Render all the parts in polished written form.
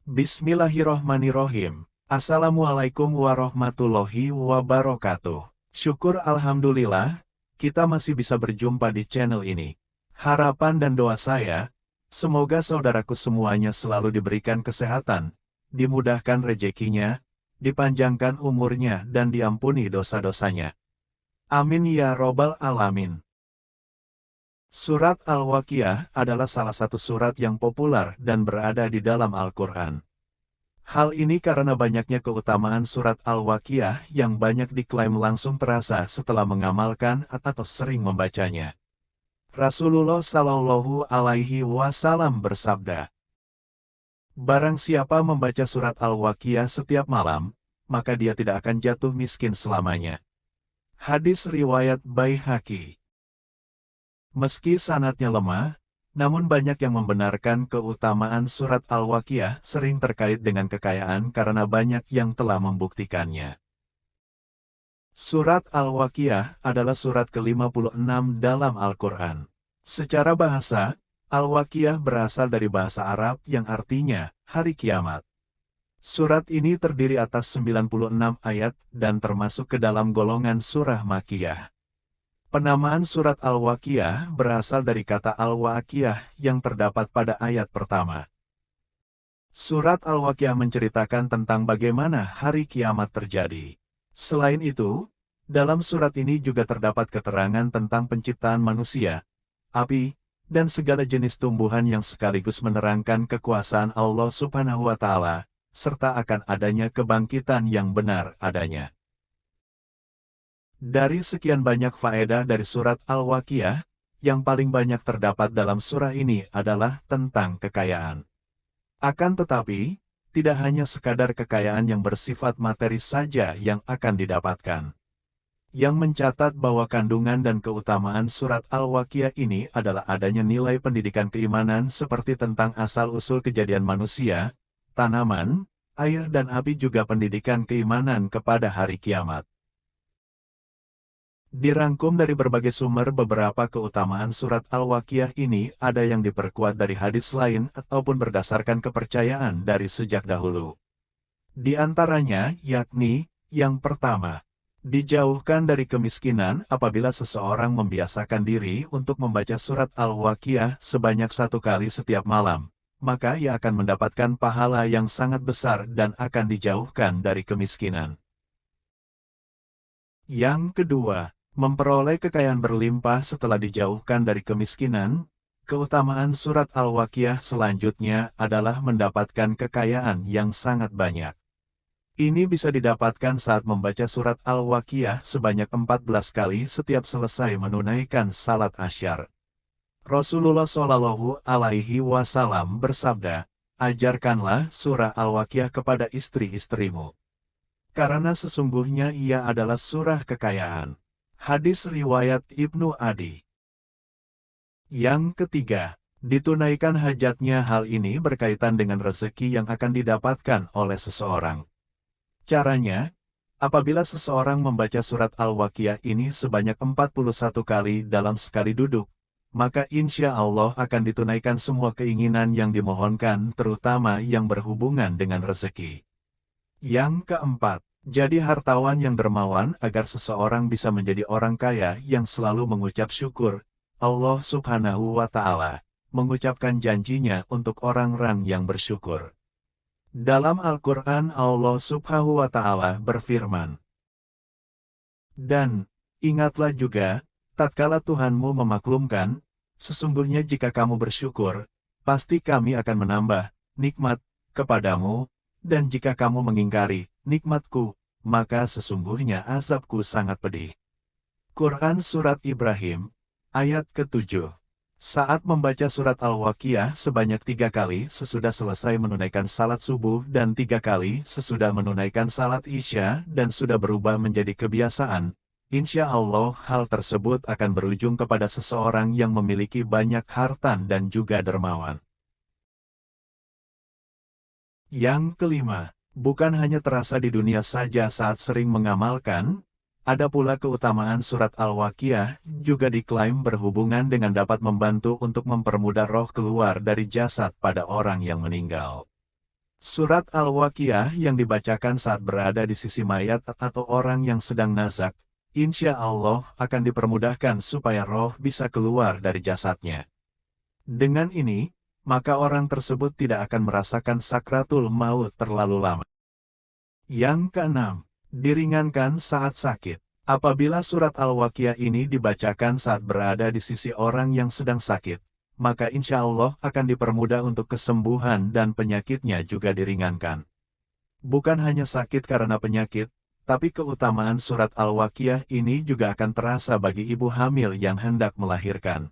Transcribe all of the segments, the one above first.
Bismillahirrohmanirrohim. Assalamualaikum warahmatullahi wabarakatuh. Syukur Alhamdulillah, kita masih bisa berjumpa di channel ini. Harapan dan doa saya, semoga saudaraku semuanya selalu diberikan kesehatan, dimudahkan rezekinya, dipanjangkan umurnya dan diampuni dosa-dosanya. Amin ya robbal alamin. Surat Al-Waqiah adalah salah satu surat yang populer dan berada di dalam Al-Quran. Hal ini karena banyaknya keutamaan surat Al-Waqiah yang banyak diklaim langsung terasa setelah mengamalkan atau sering membacanya. Rasulullah Shallallahu Alaihi Wasallam bersabda, "Barang siapa membaca surat Al-Waqiah setiap malam, maka dia tidak akan jatuh miskin selamanya." Hadis riwayat Baihaqi. Meski sanadnya lemah, namun banyak yang membenarkan keutamaan surat Al-Waqiah sering terkait dengan kekayaan karena banyak yang telah membuktikannya. Surat Al-Waqiah adalah surat ke-56 dalam Al-Quran. Secara bahasa, Al-Waqiah berasal dari bahasa Arab yang artinya hari kiamat. Surat ini terdiri atas 96 ayat dan termasuk ke dalam golongan surah Makkiyah. Penamaan surat Al-Waqiah berasal dari kata Al-Waqiyah yang terdapat pada ayat pertama. Surat Al-Waqiah menceritakan tentang bagaimana hari kiamat terjadi. Selain itu, dalam surat ini juga terdapat keterangan tentang penciptaan manusia, api, dan segala jenis tumbuhan yang sekaligus menerangkan kekuasaan Allah Subhanahu wa Ta'ala, serta akan adanya kebangkitan yang benar adanya. Dari sekian banyak faedah dari surat Al-Waqiah, yang paling banyak terdapat dalam surah ini adalah tentang kekayaan. Akan tetapi, tidak hanya sekadar kekayaan yang bersifat materi saja yang akan didapatkan. Yang mencatat bahwa kandungan dan keutamaan surat Al-Waqiah ini adalah adanya nilai pendidikan keimanan seperti tentang asal-usul kejadian manusia, tanaman, air dan api juga pendidikan keimanan kepada hari kiamat. Dirangkum dari berbagai sumber beberapa keutamaan surat Al-Waqiah ini ada yang diperkuat dari hadis lain ataupun berdasarkan kepercayaan dari sejak dahulu. Di antaranya yakni, yang pertama, dijauhkan dari kemiskinan apabila seseorang membiasakan diri untuk membaca surat Al-Waqiah sebanyak 1 kali setiap malam, maka ia akan mendapatkan pahala yang sangat besar dan akan dijauhkan dari kemiskinan. Yang kedua, memperoleh kekayaan berlimpah setelah dijauhkan dari kemiskinan. Keutamaan surat Al-Waqiah selanjutnya adalah mendapatkan kekayaan yang sangat banyak. Ini bisa didapatkan saat membaca surat Al-Waqiah sebanyak 14 kali setiap selesai menunaikan salat Asyar. Rasulullah Shallallahu Alaihi Wasallam bersabda, "Ajarkanlah surah Al-Waqiah kepada istri-istrimu, karena sesungguhnya ia adalah surah kekayaan." Hadis riwayat Ibnu Adi. Yang ketiga, ditunaikan hajatnya. Hal ini berkaitan dengan rezeki yang akan didapatkan oleh seseorang. Caranya, apabila seseorang membaca surat Al-Waqiah ini sebanyak 41 kali dalam sekali duduk, maka insya Allah akan ditunaikan semua keinginan yang dimohonkan, terutama yang berhubungan dengan rezeki. Yang keempat, jadi hartawan yang dermawan agar seseorang bisa menjadi orang kaya yang selalu mengucap syukur. Allah Subhanahu wa Ta'ala mengucapkan janjinya untuk orang-orang yang bersyukur. Dalam Al-Quran Allah Subhanahu wa Ta'ala berfirman, "Dan ingatlah juga, tatkala Tuhanmu memaklumkan, sesungguhnya jika kamu bersyukur, pasti kami akan menambah nikmat kepadamu, dan jika kamu mengingkari nikmatku, maka sesungguhnya azabku sangat pedih." Quran Surat Ibrahim, ayat ke-7. Saat membaca surat Al-Waqiah sebanyak 3 kali sesudah selesai menunaikan salat subuh dan 3 kali sesudah menunaikan salat isya dan sudah berubah menjadi kebiasaan, insya Allah hal tersebut akan berujung kepada seseorang yang memiliki banyak harta dan juga dermawan. Yang kelima, bukan hanya terasa di dunia saja saat sering mengamalkan, ada pula keutamaan surat Al-Waqiah juga diklaim berhubungan dengan dapat membantu untuk mempermudah roh keluar dari jasad pada orang yang meninggal. Surat Al-Waqiah yang dibacakan saat berada di sisi mayat atau orang yang sedang nazak, insya Allah akan dipermudahkan supaya roh bisa keluar dari jasadnya. Dengan ini, maka orang tersebut tidak akan merasakan sakratul maut terlalu lama. Yang keenam, diringankan saat sakit. Apabila surat Al-Waqiah ini dibacakan saat berada di sisi orang yang sedang sakit, maka insya Allah akan dipermudah untuk kesembuhan dan penyakitnya juga diringankan. Bukan hanya sakit karena penyakit, tapi keutamaan surat Al-Waqiah ini juga akan terasa bagi ibu hamil yang hendak melahirkan.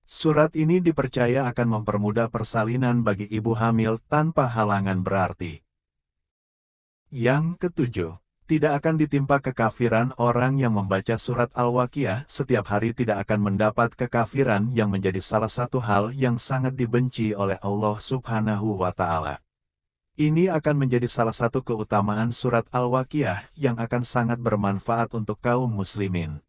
Surat ini dipercaya akan mempermudah persalinan bagi ibu hamil tanpa halangan berarti. Yang ketujuh, tidak akan ditimpa kekafiran orang yang membaca surat Al-Waqiah setiap hari tidak akan mendapat kekafiran yang menjadi salah satu hal yang sangat dibenci oleh Allah Subhanahu wa Ta'ala. Ini akan menjadi salah satu keutamaan surat Al-Waqiah yang akan sangat bermanfaat untuk kaum muslimin.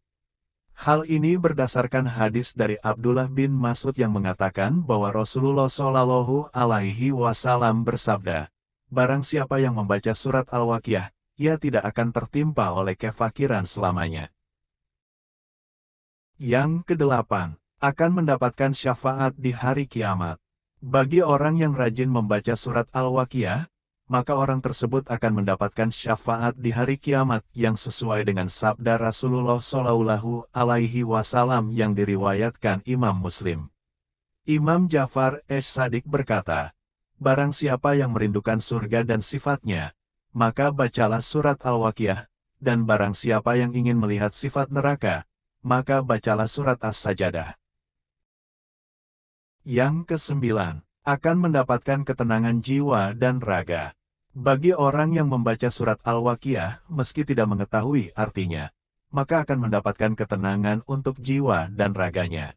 Hal ini berdasarkan hadis dari Abdullah bin Mas'ud yang mengatakan bahwa Rasulullah Shallallahu Alaihi Wasallam bersabda, "Barang siapa yang membaca surat Al-Waqiah, ia tidak akan tertimpa oleh kefakiran selamanya." Yang kedelapan, akan mendapatkan syafaat di hari kiamat. Bagi orang yang rajin membaca surat Al-Waqiah, maka orang tersebut akan mendapatkan syafaat di hari kiamat yang sesuai dengan sabda Rasulullah Shallallahu Alaihi Wasallam yang diriwayatkan Imam Muslim. Imam Ja'far Es-Sadiq berkata, "Barang siapa yang merindukan surga dan sifatnya, maka bacalah surat Al-Waqiah, dan barang siapa yang ingin melihat sifat neraka, maka bacalah surat As-Sajadah." Yang kesembilan, akan mendapatkan ketenangan jiwa dan raga. Bagi orang yang membaca surat Al-Waqiah meski tidak mengetahui artinya, maka akan mendapatkan ketenangan untuk jiwa dan raganya.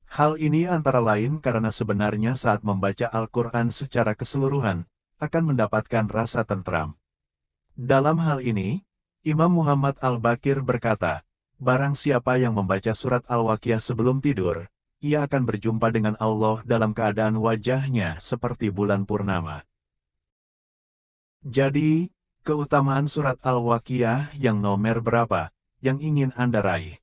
Hal ini antara lain karena sebenarnya saat membaca Al-Quran secara keseluruhan, akan mendapatkan rasa tentram. Dalam hal ini, Imam Muhammad Al-Bakir berkata, barang siapa yang membaca surat Al-Waqiah sebelum tidur, ia akan berjumpa dengan Allah dalam keadaan wajahnya seperti bulan purnama. Jadi, keutamaan surat Al-Waqiah yang nomor berapa yang ingin Anda raih?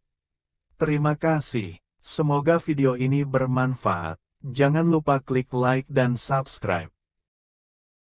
Terima kasih. Semoga video ini bermanfaat. Jangan lupa klik like dan subscribe.